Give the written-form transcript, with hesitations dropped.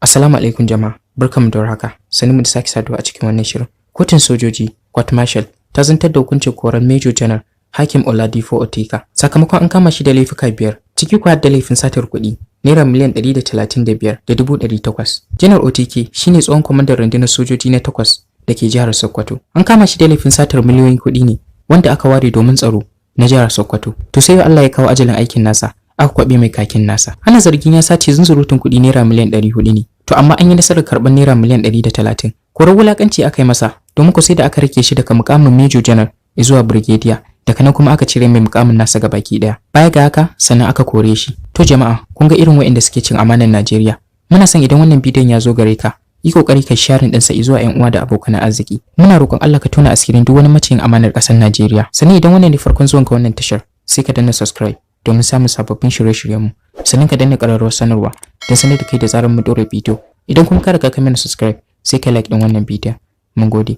Assalamu alaikum jama'a, barkanmu da warhaka. Sanin mu da sake saduwa a cikin wannan shirin. Kotun sojoji, Court Martial, ta zantar da hukuncin koran Major General Hakim Oladipo Otika sakamakon an kama shi da laifuka biyar, ciki kuwa da laifin satar kuɗi naira miliyan 135,800. General Otike shine tsohon kwamandan rundunar sojoji na 8 da ke jihar Sokoto. An kama shi da laifin satar miliyoyin kuɗi ne wanda aka ware domin tsaro na jihar Sokoto. To sai Allah ya kawo ajalin aikin nasa, aka kwabe mai kakin nasa. Ana zargin ya sace zunzurutun kuɗi naira miliyan 400 ne. To amma an yi nasarar karɓar naira miliyan 130. Korar wulakanci aka yi masa domin ko sai da aka rike shi daga mukamin Major General zuwa Brigadier, daga nan kuma aka cire mai mukamin nasa gabaki daya. Baya ga haka sannan aka kore shi. To jama'a, kun ga irin waɗanda suke cin amanar Najeriya. Muna son idan wannan bidiyon ya zo gare ka, yi kokari ka sharing din sa zuwa ƴan uwa da abokan arziki. Muna roƙon Allah ka tona asirin duk wani maciyin amanar ƙasar Najeriya. Sannan idan wannan ne farkon zuwan ka wannan tashar, sai ka danna subscribe domin samun sababbin shirye-shiryenmu. Sannan ka danna ƙararrawar sanarwa don sanar da kai da zarar mu ɗora bidiyo. Idan kuma ka riga ka mana subscribe, sai ka like din wannan bidiyon. Mun gode.